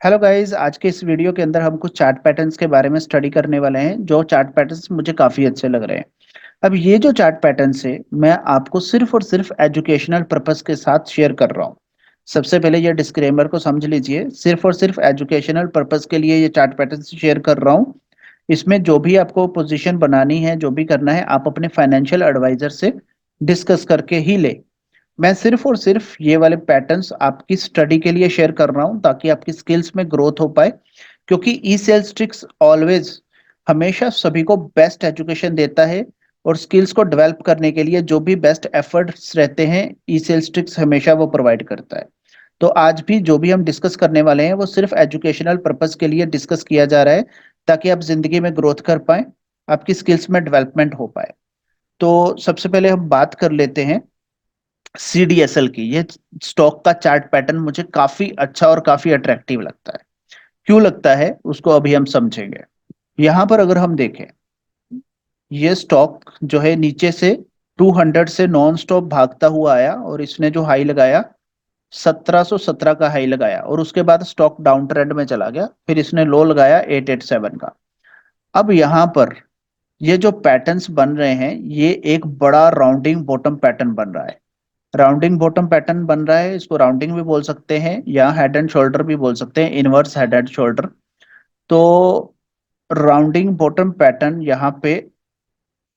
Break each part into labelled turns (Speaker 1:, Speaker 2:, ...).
Speaker 1: Hello guys, आज के इस वीडियो के अंदर हम कुछ चार्ट पैटर्न्स के बारे में स्टडी करने वाले हैं जो चार्ट पैटर्न्स मुझे काफ़ी अच्छे लग रहे हैं। अब ये जो चार्ट पैटर्न्स है मैं आपको सिर्फ और सिर्फ एजुकेशनल पर्पस के साथ शेयर कर रहा हूँ। सबसे पहले ये डिस्क्लेमर को समझ लीजिए, सिर्फ और सिर्फ एजुकेशनल पर्पस के लिए ये चार्ट पैटर्न्स शेयर कर रहा हूँ। इसमें जो भी आपको पोजीशन बनानी है, जो भी करना है, आप अपने फाइनेंशियल एडवाइजर से डिस्कस करके ही ले। मैं सिर्फ और सिर्फ ये वाले पैटर्न्स आपकी स्टडी के लिए शेयर कर रहा हूं ताकि आपकी स्किल्स में ग्रोथ हो पाए। क्योंकि ई सेल्स ट्रिक्स ऑलवेज हमेशा सभी को बेस्ट एजुकेशन देता है और स्किल्स को डेवलप करने के लिए जो भी बेस्ट एफर्ट्स रहते हैं, ई सेल्स ट्रिक्स हमेशा वो प्रोवाइड करता है। तो आज भी जो भी हम डिस्कस करने वाले हैं वो सिर्फ एजुकेशनल पर्पस के लिए डिस्कस किया जा रहा है ताकि आप जिंदगी में ग्रोथ कर पाए, आपकी स्किल्स में डेवलपमेंट हो पाए। तो सबसे पहले हम बात कर लेते हैं सीडीएसएल की। ये स्टॉक का चार्ट पैटर्न मुझे काफी अच्छा और काफी अट्रैक्टिव लगता है। क्यों लगता है उसको अभी हम समझेंगे। यहां पर अगर हम देखें, ये स्टॉक जो है नीचे से 200 से नॉन स्टॉप भागता हुआ आया और इसने जो हाई लगाया 1717 का हाई लगाया और उसके बाद स्टॉक डाउन ट्रेंड में चला गया, फिर इसने लो लगाया 887 का। अब यहां पर ये जो पैटर्न्स बन रहे हैं, ये एक बड़ा राउंडिंग बॉटम पैटर्न बन रहा है। राउंडिंग बॉटम पैटर्न बन रहा है, इसको राउंडिंग भी बोल सकते हैं या हेड एंड शोल्डर भी बोल सकते हैं, इनवर्स हेड एंड शोल्डर। तो राउंडिंग बॉटम पैटर्न यहाँ पे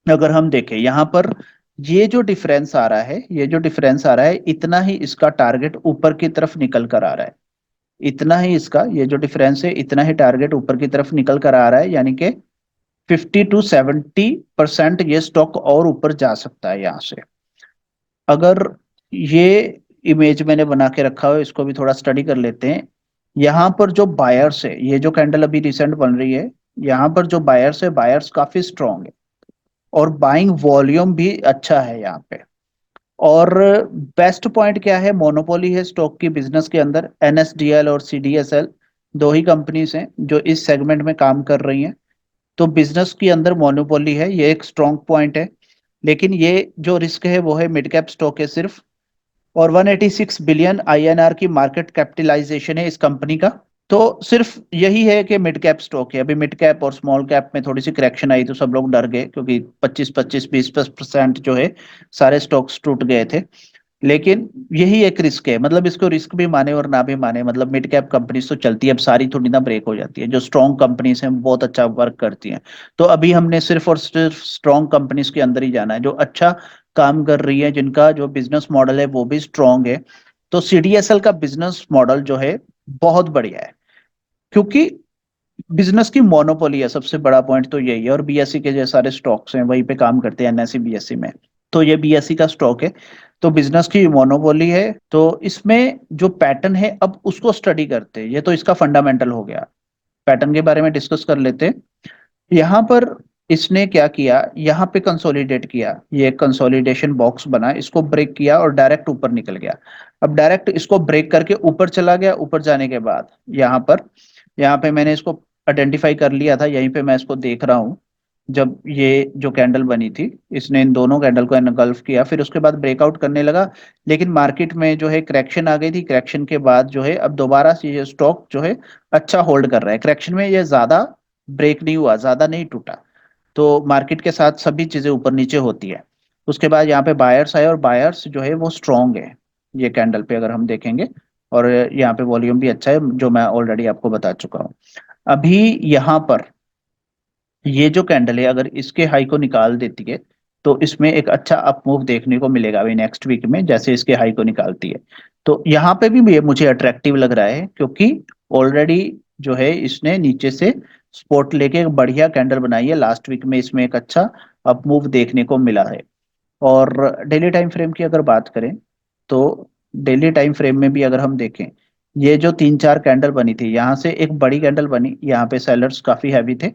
Speaker 1: अगर हम देखें, यहाँ पर ये जो डिफरेंस आ रहा है, ये जो डिफरेंस आ रहा है, इतना ही इसका टारगेट ऊपर की तरफ निकल कर आ रहा है। इतना ही इसका ये जो डिफरेंस है, इतना ही टारगेट ऊपर की तरफ निकल कर आ रहा है, यानी कि 50 to 70% ये स्टॉक और ऊपर जा सकता है यहाँ से। अगर ये इमेज मैंने बना के रखा है, इसको भी थोड़ा स्टडी कर लेते हैं। यहाँ पर जो बायर्स है, ये जो कैंडल अभी रिसेंट बन रही है, यहाँ पर जो बायर्स है, बायर्स काफी स्ट्रांग है और बाइंग वॉल्यूम भी अच्छा है यहाँ पे। और बेस्ट पॉइंट क्या है, मोनोपोली है स्टॉक की बिजनेस के अंदर। एनएसडीएल और सीडीएसएल दो ही कंपनीज हैं जो इस सेगमेंट में काम कर रही हैं। तो बिजनेस के अंदर मोनोपोली है, ये एक स्ट्रांग पॉइंट है। लेकिन ये जो रिस्क है वो है मिड कैप स्टॉक है सिर्फ, और 186 बिलियन आईएनआर की मार्केट कैपिटलाइजेशन है इस कंपनी का। तो सिर्फ यही है कि मिड कैप स्टॉक है। अभी मिड कैप और स्मॉल कैप में थोड़ी सी करेक्शन आई तो सब लोग डर गए, क्योंकि 25-25 20% जो है सारे स्टॉक्स टूट गए थे। लेकिन यही एक रिस्क है, मतलब इसको रिस्क भी माने और ना भी माने, मतलब मिड कैप कंपनीज तो चलती है, अब सारी थोड़ी ना ब्रेक हो जाती है। जो स्ट्रॉन्ग कंपनीज हैं वो बहुत अच्छा वर्क करती हैं। तो अभी हमने सिर्फ और सिर्फ स्ट्रॉन्ग कंपनीज के अंदर ही जाना है जो अच्छा काम कर रही है, जिनका जो बिजनेस मॉडल है वो भी स्ट्रॉन्ग है। तो सीडीएसएल का बिजनेस मॉडल जो है बहुत बढ़िया है, क्योंकि बिजनेस की मोनोपोली है। सबसे बड़ा पॉइंट तो यही है। और बीएससी के जो सारे स्टॉक्स हैं वहीं पे काम करते हैं, एनएससी बीएससी में। तो ये बीएससी का स्टॉक है, तो बिजनेस की मोनोपोली है। तो इसमें जो पैटर्न है अब उसको स्टडी करते हैं। ये तो इसका फंडामेंटल हो गया, पैटर्न के बारे में डिस्कस कर लेते हैं। यहाँ पर इसने क्या किया, यहाँ पे कंसोलिडेट किया, ये कंसोलिडेशन बॉक्स बना, इसको ब्रेक किया और डायरेक्ट ऊपर निकल गया। अब डायरेक्ट इसको ब्रेक करके ऊपर चला गया। ऊपर जाने के बाद यहाँ पे मैंने इसको आइडेंटिफाई कर लिया था, यहीं पे मैं इसको देख रहा हूँ। जब ये जो कैंडल बनी थी, इसने इन दोनों कैंडल को एनगल्फ किया, फिर उसके बाद ब्रेकआउट करने लगा। लेकिन मार्केट में जो है करेक्शन आ गई थी। करेक्शन के बाद जो है अब दोबारा से ये स्टॉक जो है अच्छा होल्ड कर रहा है। करेक्शन में ये ज्यादा ब्रेक नहीं हुआ, ज्यादा नहीं टूटा। तो मार्केट के साथ सभी चीजें ऊपर नीचे होती है। उसके बाद यहाँ पे बायर्स आए और बायर्स जो है वो स्ट्रांग है ये कैंडल पे, अगर हम देखेंगे। और यहाँ पे वॉल्यूम भी अच्छा है, जो मैं ऑलरेडी आपको बता चुका हूँ। अभी यहाँ पर ये जो कैंडल है, अगर इसके हाई को निकाल देती है तो इसमें एक अच्छा अप मूव देखने को मिलेगा अभी नेक्स्ट वीक में, जैसे इसके हाई को निकालती है। तो यहाँ पे भी ये मुझे अट्रैक्टिव लग रहा है, क्योंकि ऑलरेडी जो है इसने नीचे से सपोर्ट लेके एक बढ़िया कैंडल बनाई है। लास्ट वीक में इसमें एक अच्छा अप मूव देखने को मिला है। और डेली टाइम फ्रेम की अगर बात करें, तो डेली टाइम फ्रेम में भी अगर हम देखें, ये जो 3-4 कैंडल बनी थी, यहाँ से एक बड़ी कैंडल बनी, यहाँ पे सेलर्स काफी हैवी थे।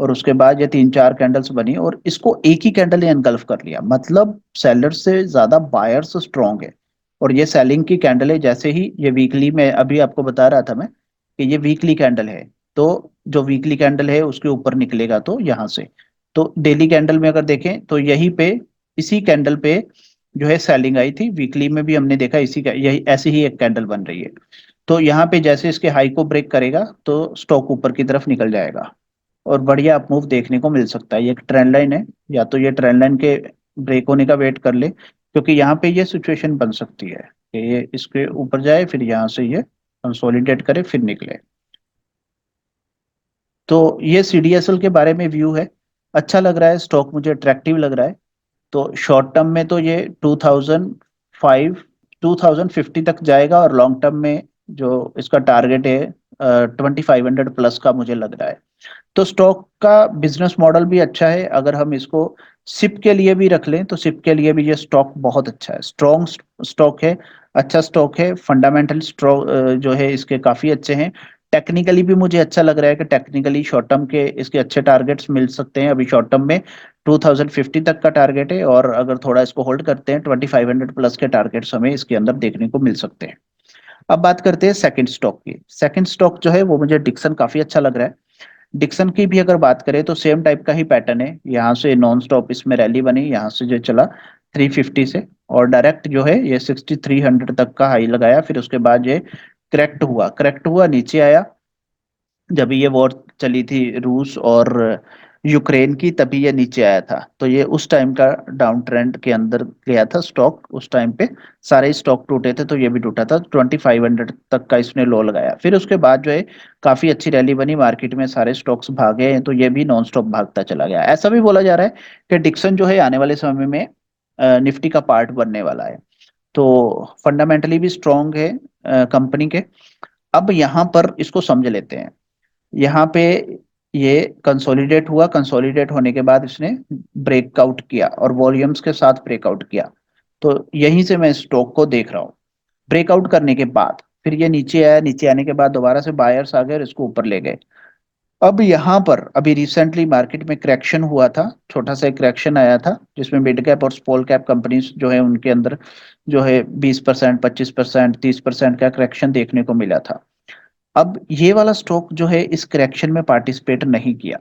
Speaker 1: और उसके बाद ये 3-4 कैंडल्स बनी और इसको एक ही कैंडल ने एनगल्फ कर लिया। मतलब सेलर्स से ज्यादा बायर्स स्ट्रांग है। और ये सेलिंग की कैंडल है। जैसे ही ये वीकली में अभी आपको बता रहा था मैं कि ये वीकली कैंडल है, तो जो वीकली कैंडल है उसके ऊपर निकलेगा तो यहाँ से। तो डेली कैंडल में अगर देखें तो यहीं पे इसी कैंडल पे जो है सेलिंग आई थी। वीकली में भी हमने देखा इसी का, यही ऐसी ही एक कैंडल बन रही है। तो यहाँ पे जैसे इसके हाई को ब्रेक करेगा तो स्टॉक ऊपर की तरफ निकल जाएगा और बढ़िया अप मूव देखने को मिल सकता है। ये एक ट्रेंड लाइन है, या तो ये ट्रेंड लाइन के ब्रेक होने का वेट कर ले, क्योंकि यहाँ पे ये सिचुएशन बन सकती है कि ये इसके ऊपर जाए, फिर यहाँ से ये कंसोलिडेट करे, फिर निकले। तो ये सीडीएसएल के बारे में व्यू है। अच्छा लग रहा है स्टॉक, मुझे अट्रैक्टिव लग रहा है। तो शॉर्ट टर्म में तो ये 2005 2050 तक जाएगा, और लॉन्ग टर्म में जो इसका टारगेट है 2500 प्लस का मुझे लग रहा है। तो स्टॉक का बिजनेस मॉडल भी अच्छा है। अगर हम इसको सिप के लिए भी रख लें तो सिप के लिए भी ये स्टॉक बहुत अच्छा है, स्ट्रॉन्ग स्टॉक है, अच्छा स्टॉक है। फंडामेंटल स्टॉक जो है इसके काफी अच्छे हैं। टेक्निकली भी मुझे अच्छा लग रहा है कि टेक्निकली शॉर्ट टर्म के इसके अच्छे टारगेट्स मिल सकते हैं। अभी शॉर्ट टर्म में 2050 तक का टारगेट है, और अगर थोड़ा इसको होल्ड करते हैं 2500 प्लस के टारगेट्स हमें इसके अंदर देखने को मिल सकते हैं। अब बात करते हैं सेकंड स्टॉक की। सेकंड स्टॉक जो है वो मुझे डिक्सन काफी अच्छा लग रहा है। डिक्सन की भी अगर बात करें तो सेम टाइप का ही पैटर्न है, यहाँ से नॉन स्टॉप इसमें रैली बनी, यहाँ से जो चला 350 से, और डायरेक्ट जो है ये 6300 तक का हाई लगाया, फिर उसके बाद ये करेक्ट हुआ नीचे आया। जब ये वॉर चली थी रूस और यूक्रेन की, तभी ये नीचे आया था। तो ये उस टाइम का डाउन ट्रेंड के अंदर गया था स्टॉक, उस टाइम पे सारे स्टॉक टूटे थे, तो ये भी टूटा था। 2500 तक का इसने लो लगाया, फिर उसके बाद जो है काफी अच्छी रैली बनी मार्केट में, सारे स्टॉक्स भागे हैं, तो ये भी नॉन स्टॉप भागता चला गया। ऐसा भी बोला जा रहा है कि डिक्सन जो है आने वाले समय में निफ्टी का पार्ट बनने वाला है। तो फंडामेंटली भी स्ट्रांग है कंपनी के। अब यहाँ पर इसको समझ लेते हैं। यहाँ पे ये कंसोलिडेट हुआ, कंसोलिडेट होने के बाद इसने ब्रेकआउट किया और वॉल्यूम्स के साथ ब्रेकआउट किया। तो यहीं से मैं स्टॉक को देख रहा हूँ। ब्रेकआउट करने के बाद फिर ये नीचे आया, नीचे आने के बाद दोबारा से बायर्स आ गए और इसको ऊपर ले गए। अब यहाँ पर अभी रिसेंटली मार्केट में करेक्शन हुआ था, छोटा सा एक करेक्शन आया था, जिसमें मिड कैप और स्मॉल कैप कंपनीज जो है उनके अंदर जो है 20%, 25%, 30% का करेक्शन देखने को मिला था। अब ये वाला स्टॉक जो है इस करेक्शन में पार्टिसिपेट नहीं किया,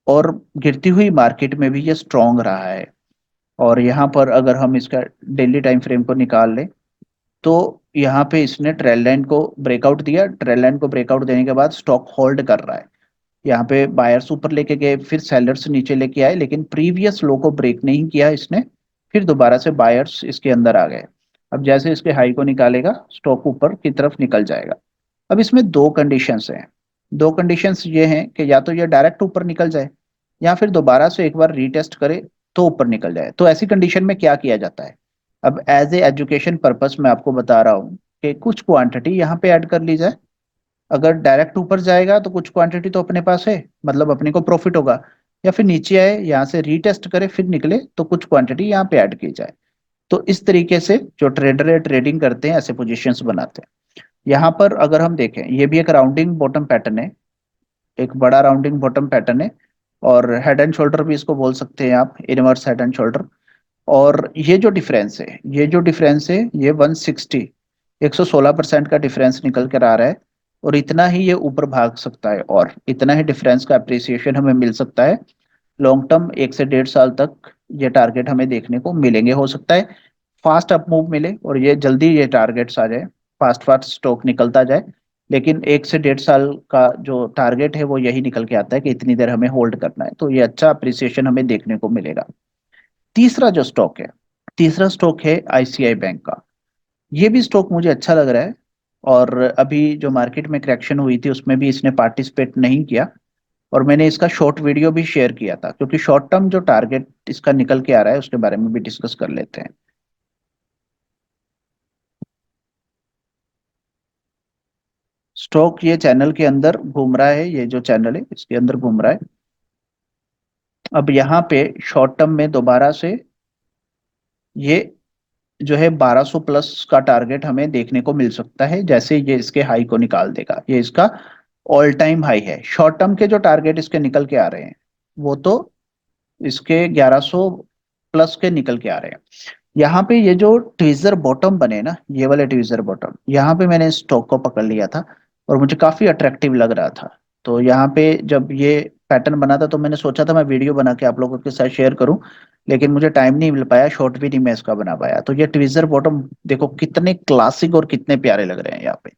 Speaker 1: और गिरती हुई मार्केट में भी ये स्ट्रांग रहा है। और यहाँ पर अगर हम इसका डेली टाइम फ्रेम को निकाल लें तो यहाँ पे इसने ट्रेल लाइन को ब्रेकआउट दिया, ट्रेल लाइन को ब्रेकआउट देने के बाद स्टॉक होल्ड कर रहा है। यहाँ पे बायर्स ऊपर लेके गए, फिर सेलर्स नीचे लेके आए, लेकिन प्रीवियस लो को ब्रेक नहीं किया इसने। फिर दोबारा से बायर्स इसके अंदर आ गए। अब जैसे इसके हाई को निकालेगा स्टॉक ऊपर की तरफ निकल जाएगा। अब इसमें दो कंडीशंस हैं। दो कंडीशंस ये हैं कि या तो ये डायरेक्ट ऊपर निकल जाए, या फिर दोबारा से एक बार रीटेस्ट करे तो ऊपर निकल जाए। तो ऐसी कंडीशन में क्या किया जाता है? अब एज ए एजुकेशन पर्पस मैं आपको बता रहा हूँ कि कुछ क्वांटिटी यहाँ पे ऐड कर ली जाए। अगर डायरेक्ट ऊपर जाएगा तो कुछ क्वांटिटी तो अपने पास है, मतलब अपने को प्रॉफिट होगा। या फिर नीचे आए, यहाँ से रीटेस्ट करे, फिर निकले, तो कुछ क्वांटिटी यहाँ पे ऐड की जाए। तो इस तरीके से जो ट्रेडर है ट्रेडिंग करते हैं, ऐसे पोजीशंस बनाते हैं। यहाँ पर अगर हम देखें, ये भी एक राउंडिंग बॉटम पैटर्न है, एक बड़ा राउंडिंग बॉटम पैटर्न है। और हेड एंड शोल्डर भी इसको बोल सकते हैं आप, इनवर्स हेड एंड शोल्डर। और ये जो डिफरेंस है, ये 160, 116% का डिफरेंस निकल कर आ रहा है। और इतना ही ये ऊपर भाग सकता है, और इतना ही डिफरेंस का अप्रिसिएशन हमें मिल सकता है। लॉन्ग टर्म 1 से 1.5 साल तक ये टारगेट हमें देखने को मिलेंगे। हो सकता है फास्ट अप मूव मिले और ये जल्दी ये टारगेट्स आ जाए, फास्ट फास्ट स्टॉक निकलता जाए। लेकिन 1 से 1.5 साल का जो टारगेट है वो यही निकल के आता है कि इतनी देर हमें होल्ड करना है, तो ये अच्छा अप्रिसिएशन हमें देखने को मिलेगा। तीसरा जो स्टॉक है, तीसरा स्टॉक है आईसीआई बैंक का। ये भी स्टॉक मुझे अच्छा लग रहा है। और अभी जो मार्केट में करेक्शन हुई थी उसमें भी इसने पार्टिसिपेट नहीं किया, और मैंने इसका शॉर्ट वीडियो भी शेयर किया था, क्योंकि शॉर्ट टर्म जो टारगेट इसका निकल के आ रहा है उसके बारे में भी डिस्कस कर लेते हैं। स्टॉक ये चैनल के अंदर घूम रहा है, ये जो चैनल है इसके अंदर घूम रहा है। अब यहाँ पे शॉर्ट टर्म में दोबारा से ये जो है 1200 प्लस का टारगेट हमें देखने को मिल सकता है, जैसे ये इसके हाई को निकाल देगा। ये इसका ऑल टाइम हाई है। शॉर्ट टर्म के जो टारगेट इसके निकल के आ रहे हैं वो तो इसके 1100 प्लस के निकल के आ रहे हैं। यहाँ पे ये जो ट्विजर बॉटम बने ना, ये वाले ट्विजर बॉटम, यहाँ पे मैंने स्टॉक को पकड़ लिया था और मुझे काफी अट्रैक्टिव लग रहा था। तो यहाँ पे जब ये पैटर्न बना था तो मैंने सोचा था मैं वीडियो बना के आप लोगों के साथ शेयर करूं, लेकिन मुझे टाइम नहीं मिल पाया, शॉर्ट भी नहीं मैं इसका बना पाया। तो ये ट्विजर बॉटम देखो कितने क्लासिक और कितने प्यारे लग रहे हैं यहाँ पे।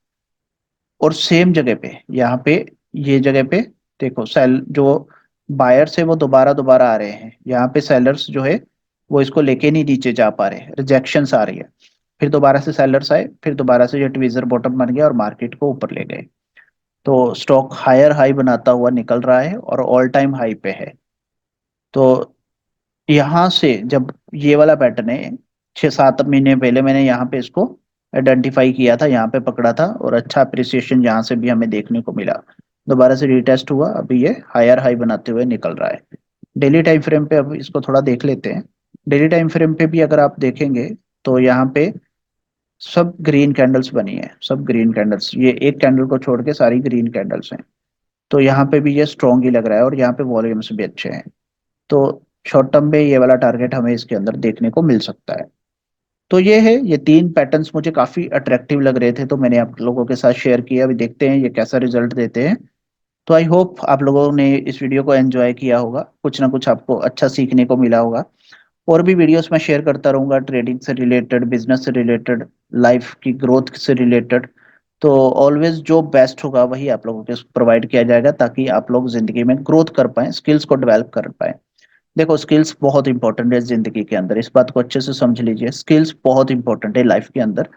Speaker 1: और सेम जगह पे, यहाँ पे, ये जगह पे देखो, सेल जो बायर्स है वो दोबारा दोबारा आ रहे हैं, यहाँ पे सेलर्स जो है वो इसको लेके नहीं नीचे जा पा रहे, रिजेक्शंस आ रही है। फिर दोबारा से सेलर्स आए, फिर दोबारा से ये ट्वीजर बॉटम बन गया और मार्केट को ऊपर ले गए। तो स्टॉक हायर हाई बनाता हुआ निकल रहा है और ऑल टाइम हाई पे है। तो यहाँ से जब ये वाला पैटर्न है, 6-7 महीने पहले मैंने यहाँ पे इसको आइडेंटिफाई किया था, यहाँ पे पकड़ा था और अच्छा अप्रिसिएशन यहाँ से भी हमें देखने को मिला। दोबारा से रीटेस्ट हुआ, अभी ये हायर हाई बनाते हुए निकल रहा है। डेली टाइम फ्रेम पे अब इसको थोड़ा देख लेते हैं। डेली टाइम फ्रेम पे भी अगर आप देखेंगे तो यहाँ पे सब ग्रीन कैंडल्स बनी है, सब ग्रीन कैंडल्स, ये एक कैंडल को छोड़ के सारी ग्रीन कैंडल्स हैं। तो यहाँ पे भी ये स्ट्रॉन्ग ही लग रहा है और यहाँ पे वॉल्यूम्स भी अच्छे हैं। तो शॉर्ट टर्म में ये वाला टारगेट हमें इसके अंदर देखने को मिल सकता है। तो ये है, ये तीन पैटर्न्स मुझे काफी अट्रैक्टिव लग रहे थे तो मैंने आप लोगों के साथ शेयर किया। अभी देखते हैं ये कैसा रिजल्ट देते हैं। तो आई होप आप लोगों ने इस वीडियो को एंजॉय किया होगा, कुछ ना कुछ आपको अच्छा सीखने को मिला होगा। और भी वीडियोस मैं शेयर करता रहूंगा, ट्रेडिंग से रिलेटेड, बिजनेस से रिलेटेड, लाइफ की ग्रोथ से रिलेटेड। तो ऑलवेज जो बेस्ट होगा वही आप लोगों को प्रोवाइड किया जाएगा, ताकि आप लोग जिंदगी में ग्रोथ कर पाएं, स्किल्स को डेवलप कर पाएं। देखो, स्किल्स बहुत इंपॉर्टेंट है जिंदगी के अंदर, इस बात को अच्छे से समझ लीजिए, स्किल्स बहुत इंपॉर्टेंट है लाइफ के अंदर।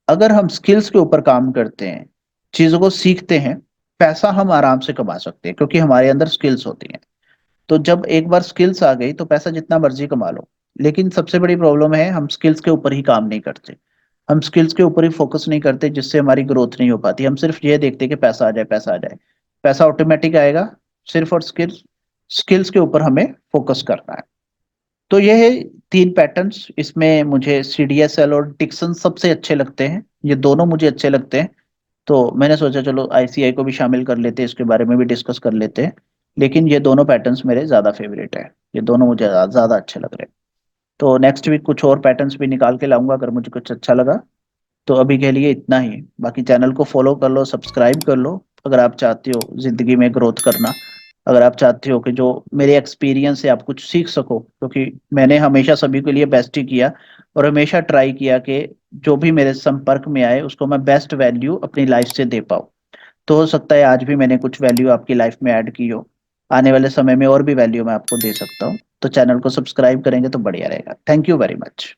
Speaker 1: अगर हम स्किल्स के ऊपर काम करते हैं, चीजों को सीखते हैं, पैसा हम आराम से कमा सकते हैं क्योंकि हमारे अंदर स्किल्स होती हैं। तो जब एक बार स्किल्स आ गई तो पैसा जितना मर्जी कमा लो। लेकिन सबसे बड़ी प्रॉब्लम है, हम स्किल्स के ऊपर ही काम नहीं करते, हम स्किल्स के ऊपर ही फोकस नहीं करते, जिससे हमारी ग्रोथ नहीं हो पाती। हम सिर्फ ये देखते हैं कि पैसा आ जाए, पैसा आ जाए। पैसा ऑटोमेटिक आएगा, सिर्फ और स्किल्स, स्किल्स के ऊपर हमें फोकस करना है। तो ये है तीन पैटर्न्स, इसमें मुझे सीडीएसएल और डिक्सन सबसे अच्छे लगते हैं, ये दोनों मुझे अच्छे लगते हैं। तो मैंने सोचा चलो आईसीआई को भी शामिल कर लेते हैं, इसके बारे में भी डिस्कस कर लेते हैं। लेकिन ये दोनों पैटर्न्स मेरे ज्यादा फेवरेट है, ये दोनों मुझे ज्यादा अच्छे लग रहे हैं। तो नेक्स्ट वीक कुछ और पैटर्न्स भी निकाल के लाऊंगा अगर मुझे कुछ अच्छा लगा। तो अभी के लिए इतना ही। बाकी चैनल को फॉलो कर लो, सब्सक्राइब कर लो, अगर आप चाहते हो जिंदगी में ग्रोथ करना। अगर आप चाहते हो कि जो मेरे एक्सपीरियंस से आप कुछ सीख सको, क्योंकि मैंने हमेशा सभी के लिए बेस्ट ही किया और हमेशा ट्राई किया कि जो भी मेरे संपर्क में आए उसको मैं बेस्ट वैल्यू अपनी लाइफ से दे पाऊँ। तो हो सकता है आज भी मैंने कुछ वैल्यू आपकी लाइफ में ऐड की हो, आने वाले समय में और भी वैल्यू मैं आपको दे सकता हूँ। तो चैनल को सब्सक्राइब करेंगे तो बढ़िया रहेगा। Thank you very much.